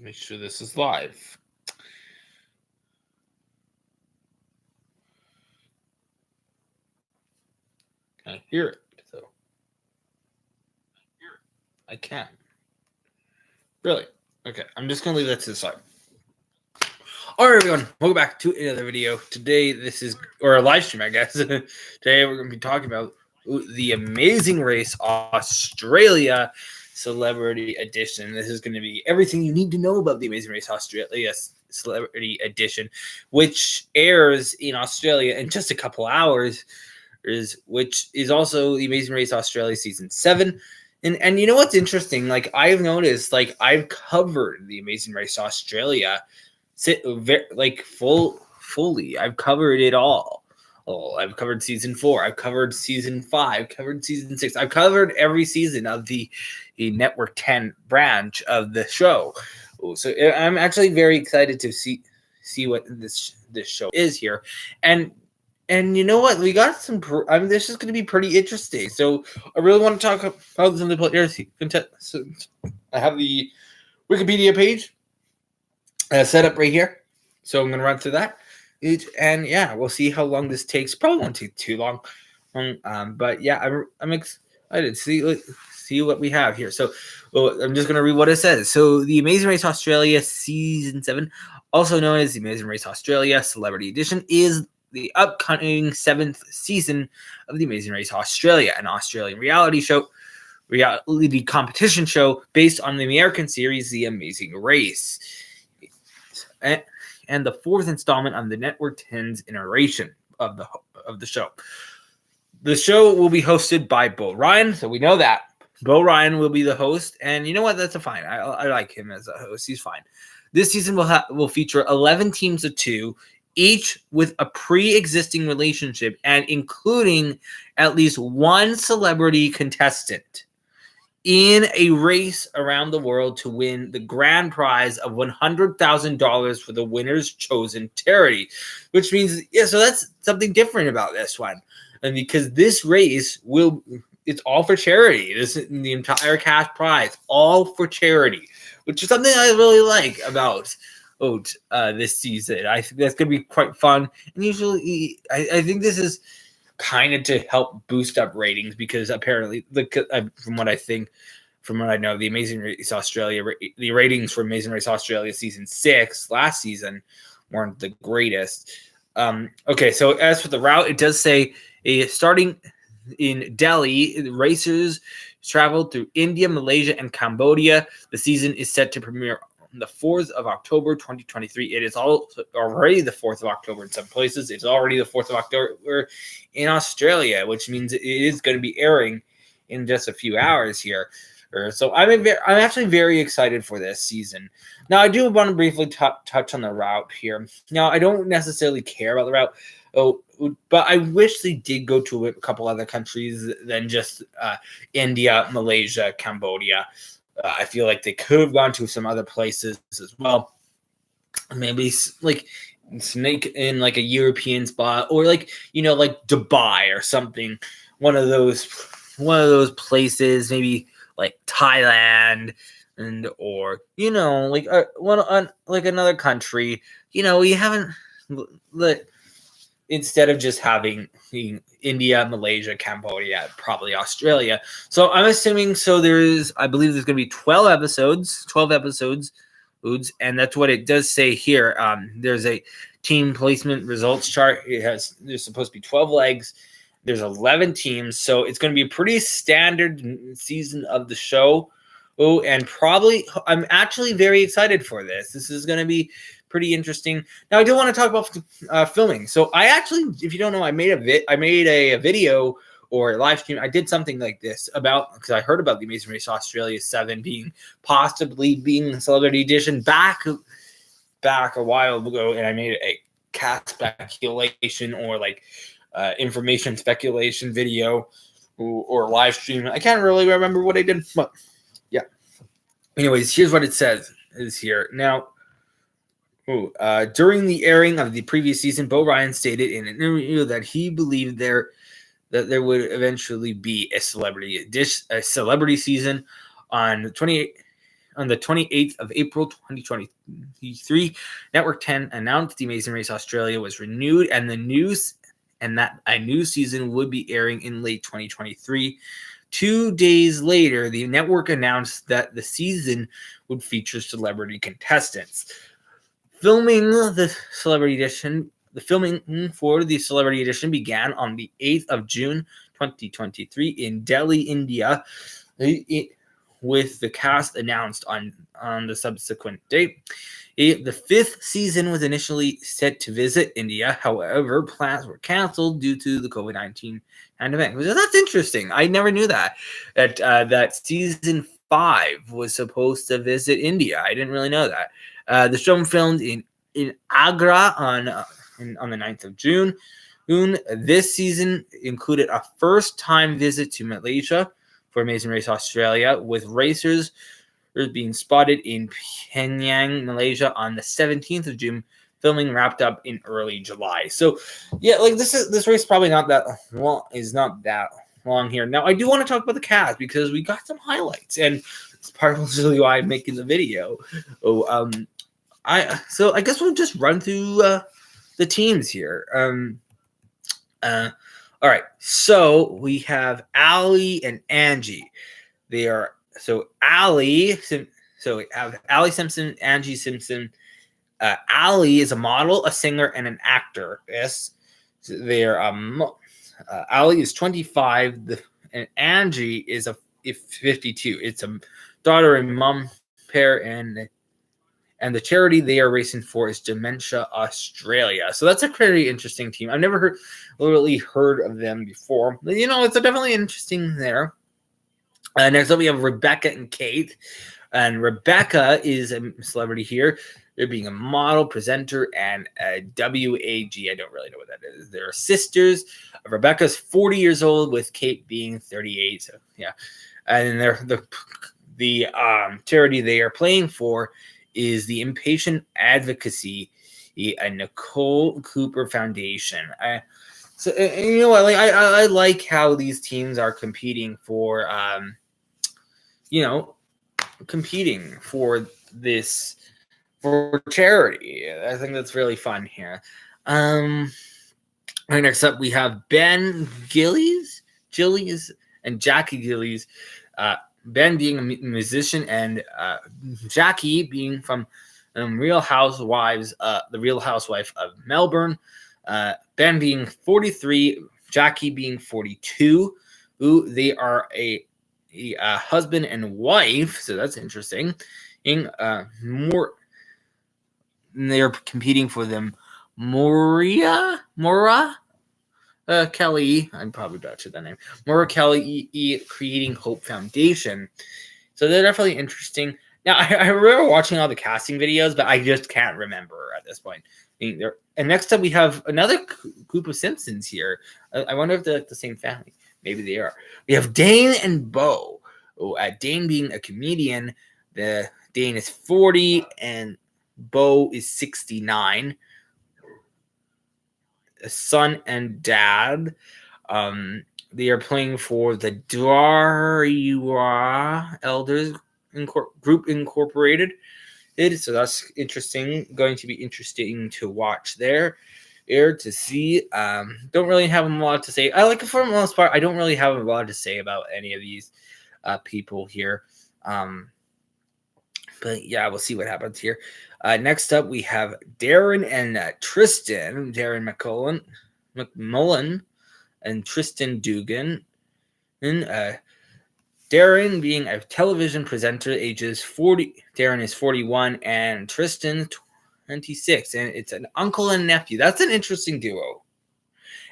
Make sure this is live. Can I hear it, though? I can. Really? Okay, I'm just going to leave that to the side. All right, everyone, welcome back to another video. Today, or a live stream, I guess. Today, we're going to be talking about the Amazing Race Australia Celebrity Edition. This is going to be everything you need to know about the Amazing Race Australia Celebrity Edition, which airs in Australia in just a couple hours, which is also the Amazing Race Australia Season 7. And you know what's interesting? Like, I've noticed, like, I've covered the Amazing Race Australia fully. I've covered it all. Oh, I've covered season 4. I've covered season 5. Covered season 6. I've covered every season of the Network 10 branch of the show. So I'm actually very excited to see what this show is here. And you know what? We got some. This is going to be pretty interesting. So I really want to talk about some of the players. I have the Wikipedia page set up right here, so I'm going to run through that. And yeah, we'll see how long this takes. Probably won't take too long. But yeah, I'm excited to see what we have here. So I'm just going to read what it says. So the Amazing Race Australia Season 7, also known as the Amazing Race Australia Celebrity Edition, is the upcoming 7th season of the Amazing Race Australia, an Australian reality competition show based on the American series The Amazing Race, and the 4th installment on the Network 10's iteration of the show. The show will be hosted by Beau Ryan, so we know that Beau Ryan will be the host, and you know what? That's fine. I like him as a host. He's fine. This season will feature 11 teams of 2, each with a pre-existing relationship and including at least one celebrity contestant in a race around the world to win the grand prize of $100,000 for the winner's chosen charity, which means, so that's something different about this one. And because this race it's all for charity. The entire cash prize, all for charity, which is something I really like about this season. I think that's going to be quite fun. And usually, I think this is kind of to help boost up ratings because apparently, from what I know, the Amazing Race Australia, the ratings for Amazing Race Australia Season 6 last season weren't the greatest. Okay, so as for the route, it does say starting in Delhi, the racers traveled through India, Malaysia, and Cambodia. The season is set to premiere on the 4th of October, 2023. It is already the 4th of October in some places. It's already the 4th of October in Australia, which means it is going to be airing in just a few hours here. So I'm actually very excited for this season. Now, I do want to briefly touch on the route here. Now, I don't necessarily care about the route, but I wish they did go to a couple other countries than just India, Malaysia, Cambodia. I feel like they could have gone to some other places as well. Maybe like snake in like a European spot, or like Dubai or something. One of those places, maybe like Thailand, or like another country. You haven't instead of just having India, Malaysia, Cambodia, probably Australia. So I'm assuming I believe there's going to be 12 episodes, and that's what it does say here. There's a team placement results chart. There's supposed to be 12 legs. There's 11 teams, so it's going to be a pretty standard season of the show. And probably I'm actually very excited for this. This is going to be pretty interesting. Now, I do want to talk about filming. So I actually, if you don't know, I made a video or a live stream. I did something like this because I heard about the Amazing Race Australia 7 possibly being a celebrity edition back a while ago, and I made a cast speculation or information speculation video or live stream. I can't really remember what I did, but yeah. Anyways, here's what it says is here. Now, during the airing of the previous season, Beau Ryan stated in an interview that he believed that there would eventually be a celebrity season on the 28th on the 28th of April 2023, Network 10 announced The Amazing Race Australia was renewed, and that a new season would be airing in late 2023. 2 days later, the network announced that the season would feature celebrity contestants. The filming for the Celebrity Edition began on the 8th of June 2023 in Delhi, India, with the cast announced on the subsequent date. The fifth season was initially set to visit India. However, plans were canceled due to the COVID-19 pandemic. That's interesting. I never knew that season 5 was supposed to visit India. I didn't really know that. The show filmed in Agra on the 9th of June. This season included a first-time visit to Malaysia for Amazing Race Australia, with racers being spotted in Penang, Malaysia on the 17th of June. Filming wrapped up in early July. So, yeah, like this race probably not that long here. Now, I do want to talk about the cast because we got some highlights, and it's partially why I'm making the video. I guess we'll just run through the teams here. All right, so we have Ali and Angie. They are Ali. So we have Ali Simpson, Angie Simpson. Ali is a model, a singer, and an actor. Yes, so they are. Ali is 25, and Angie is 52. It's a daughter and mom pair, and the charity they are racing for is Dementia Australia. So that's a pretty interesting team. I've never really heard of them before. It's definitely interesting there. Next up, we have Rebecca and Kate. And Rebecca is a celebrity here. They're being a model, presenter, and a WAG. I don't really know what that is. They're sisters. Rebecca's 40 years old, with Kate being 38. So, yeah. And the charity they are playing for is the Impatient Advocacy and Nicole Cooper Foundation. I like how these teams are competing for charity. I think that's really fun here. Right, next up we have Ben Gillies, and Jackie Gillies. Ben being a musician, and Jackie being from Real Housewives, the Real Housewife of Melbourne. Ben being 43, Jackie being 42. They are a husband and wife, so that's interesting. They're competing for them. Maura Kelly, I'm probably butchered that name. Maura Kelly Creating Hope Foundation. So they're definitely interesting. Now, I remember watching all the casting videos, but I just can't remember at this point. And next up, we have another group of Simpsons here. I wonder if they're the same family. Maybe they are. We have Dane and Bo. Dane being a comedian. Dane is 40 and Bo is 69. A son and dad. They are playing for the Dwarya Elders Group Incorporated. So that's interesting. Going to be interesting to watch there. To see. Don't really have a lot to say. For the most part, I don't really have a lot to say about any of these people here. But yeah, we'll see what happens here. Next up, we have Darren and Tristan. Darren McMullen and Tristan Dugan. And Darren being a television presenter, ages 40. Darren is 41, and Tristan 26. And it's an uncle and nephew. That's an interesting duo.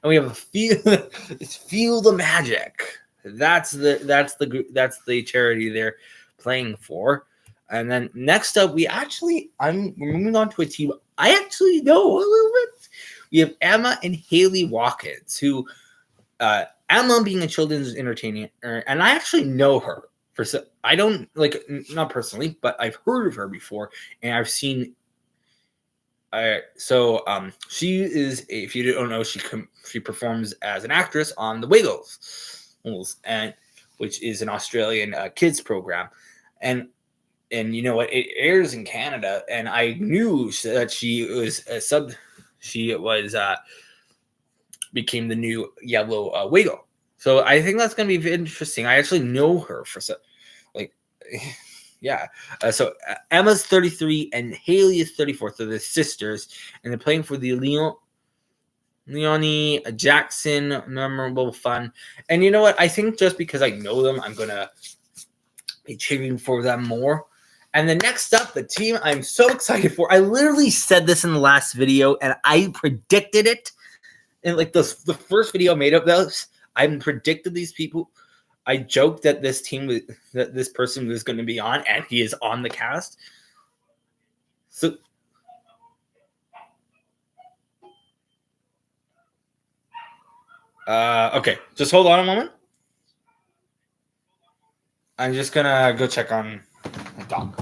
And we have it's Feel the Magic. That's the charity they're playing for. And then next up, we're moving on to a team I actually know a little bit. We have Emma and Haley Watkins, who Emma being a children's entertainer, and I actually know her. I don't not personally, but I've heard of her before, and I've seen. She is, if you don't know, she performs as an actress on The Wiggles, and which is an Australian kids program, and And you know what? It airs in Canada, and I knew that she was a sub. She was became the new Yellow Wiggle. So I think that's going to be interesting. I actually know her for like, yeah. Emma's 33 and Haley is 34. So they're sisters, and they're playing for the Leonie Jackson Memorable Fun. And you know what? I think just because I know them, I'm going to be cheering for them more. And then next up, the team I'm so excited for. I literally said this in the last video, and I predicted it. And like the first video I made of those, I predicted these people. I joked that this person was going to be on, and he is on the cast. So, okay, just hold on a moment. I'm just gonna go check on my dog.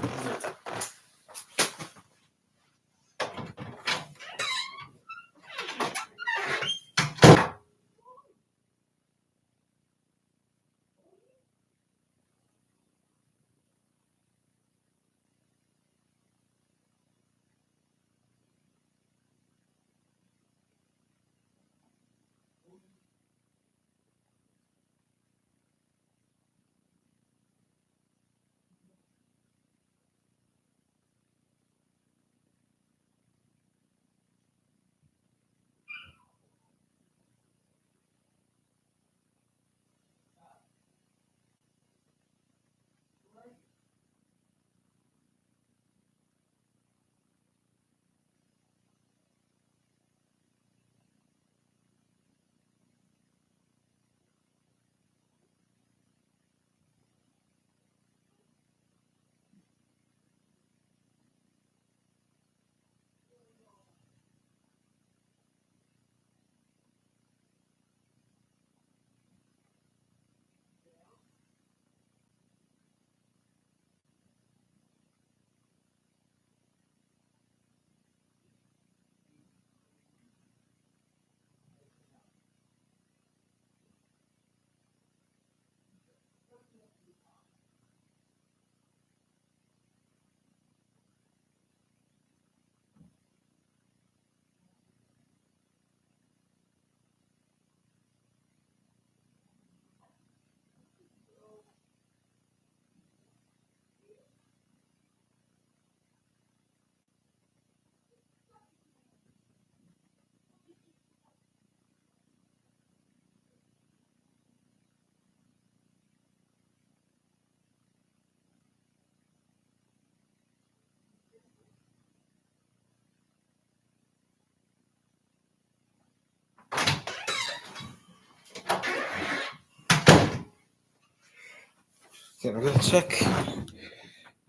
Okay, I'm gonna check.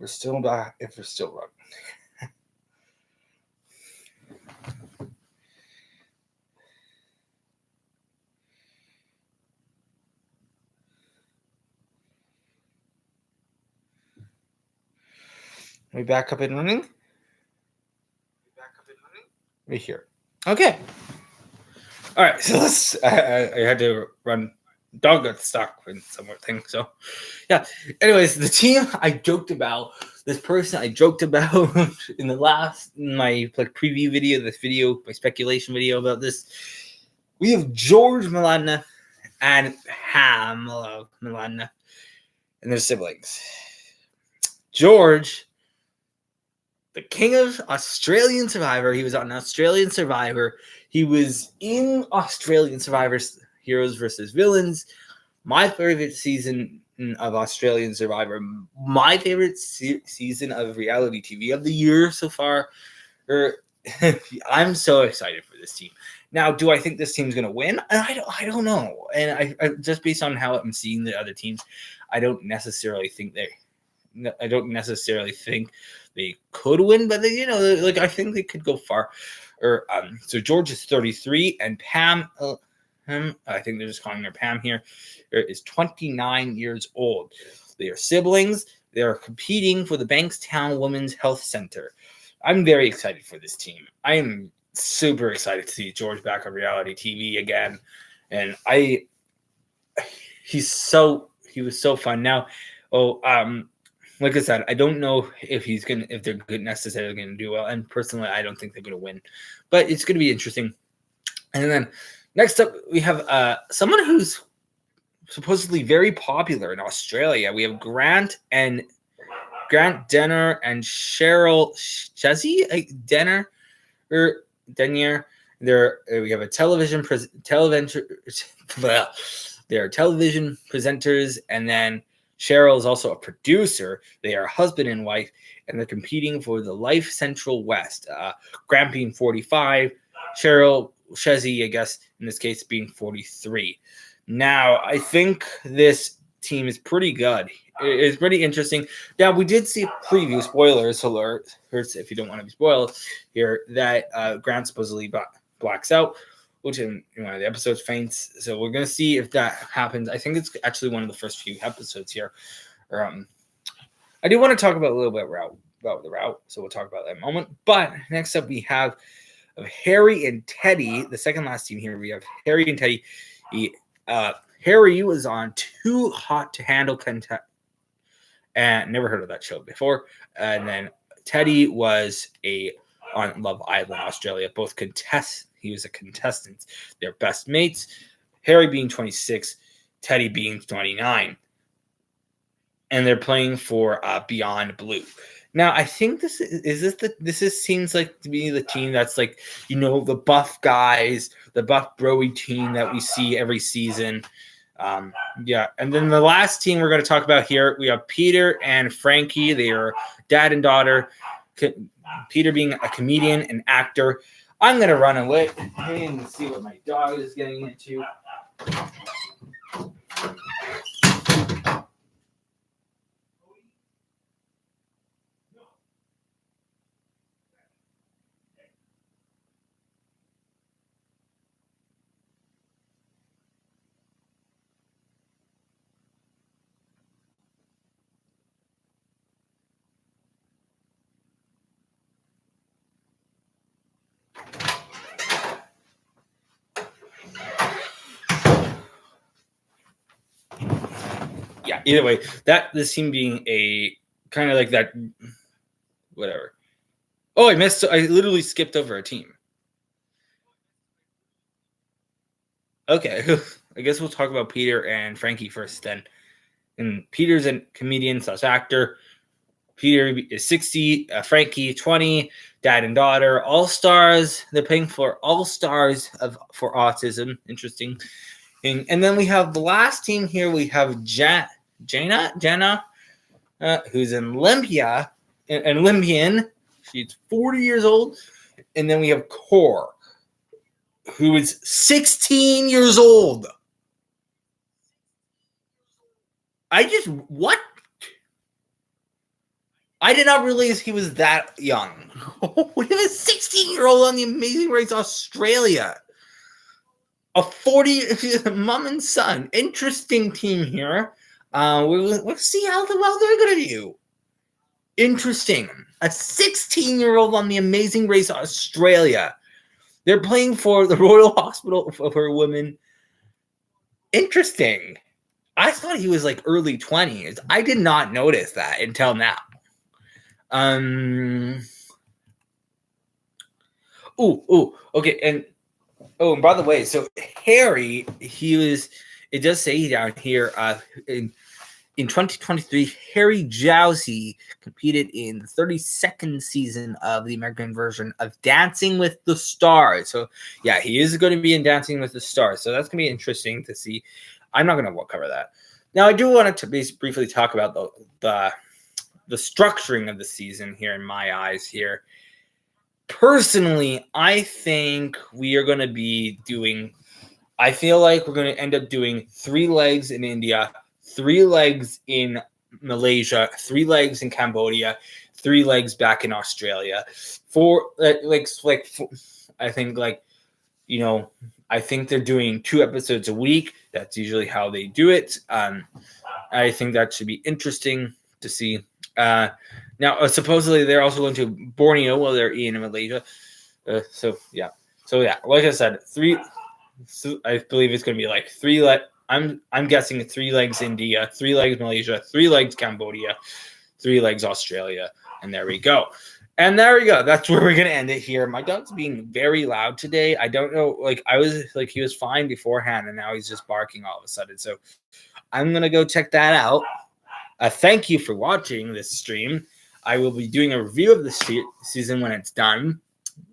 We're still back. If we're still running. Are we back up and running? Right here. Okay. All right. So let's. I had to run. Dog got stuck in some more thing. So, yeah. Anyways, the team I joked about. This person I joked about in my preview video. This video, my speculation video about this. We have George Malana and Pamela Malana and their siblings. George, the king of Australian Survivor. He was on Australian Survivor. He was in Australian Survivor Heroes versus Villains. My favorite season of Australian Survivor. My favorite season of reality TV of the year so far. I'm so excited for this team. Now, do I think this team's going to win? I don't know. And I just based on how I'm seeing the other teams, I don't necessarily think they could win, but I think they could go far. So George is 33, and Pam, I think they're just calling her Pam here, is 29 years old. They are siblings. They are competing for the Bankstown Women's Health Center. I'm very excited for this team. I am super excited to see George back on reality TV again, and he was so fun. Now, like I said, I don't know if they're good necessarily gonna do well. And personally, I don't think they're gonna win, but it's gonna be interesting. And then next up, we have someone who's supposedly very popular in Australia. We have Grant Denner and Cheryl Chesney Denner or Denier. We have a they're television presenters, and then Cheryl is also a producer. They are husband and wife, and they're competing for the Life Central West. Grant being 45, Cheryl Chesney, I guess in this case, being 43. Now, I think this team is pretty good. It's pretty interesting. Now, we did see a preview, spoilers alert, if you don't want to be spoiled here, that Grant supposedly blacks out, which in one of the episodes faints. So we're going to see if that happens. I think it's actually one of the first few episodes here. I do want to talk about a little bit about the route, so we'll talk about that in a moment. But next up, we have Harry and Teddy, the second last team here. We have Harry and Teddy. Harry was on Too Hot to Handle and never heard of that show before. And then Teddy was on Love Island, Australia. Both he was a contestant. They're best mates. Harry being 26, Teddy being 29. And they're playing for Beyond Blue. Now, I think this seems like to be the team that's like, the buff guys, the buff broy team that we see every season. And then the last team we're going to talk about here, we have Peter and Frankie. They are dad and daughter. Peter being a comedian and actor. I'm going to run away and see what my dog is getting into. Yeah, either way, this team being a kind of like that, whatever. Oh, I literally skipped over a team. Okay, I guess we'll talk about Peter and Frankie first then. And Peter's a comedian / actor. Peter is 60, Frankie 20, dad and daughter, all stars. They're playing for all stars for autism. Interesting. And then we have the last team here. We have Jenna, who's an Olympian. She's 40 years old. And then we have Core, who is 16 years old. What? I did not realize he was that young. We have a 16-year-old on The Amazing Race Australia. A 40 mom and son. Interesting team here. We'll see how well they're going to do. Interesting. A 16-year-old on The Amazing Race Australia. They're playing for the Royal Hospital for Women. Interesting. I thought he was like early 20s. I did not notice that until now. Okay. And by the way, so Harry, it does say down here, in 2023, Harry Jowsey competed in the 32nd season of the American version of Dancing with the Stars. So, yeah, he is going to be in Dancing with the Stars. So that's going to be interesting to see. I'm not going to cover that. Now, I do want to briefly talk about the structuring of the season here in my eyes here. Personally, I think we are going to be I feel like we're going to end up doing 3 legs in India, 3 legs in Malaysia, 3 legs in Cambodia, 3 legs back in Australia. I think they're doing 2 episodes a week. That's usually how they do it. I think that should be interesting to see. Now, supposedly they're also going to Borneo while they're in Malaysia. So yeah, like I said, 3. So I believe it's going to be like 3. I'm guessing 3 legs India, 3 legs Malaysia, 3 legs Cambodia, Three Legs Australia. And there we go. And there we go. That's where we're going to end it here. My dog's being very loud today. I don't know. I was like, he was fine beforehand, and now he's just barking all of a sudden. So I'm going to go check that out. Thank you for watching this stream. I will be doing a review of the season when it's done.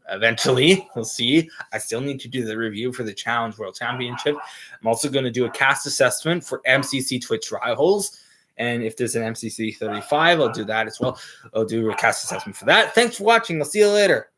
Eventually, we'll see. I still need to do the review for the Challenge World Championship. I'm also going to do a cast assessment for MCC Twitch Rivals. And if there's an MCC 35, I'll do that as well. I'll do a cast assessment for that. Thanks for watching. I'll see you later.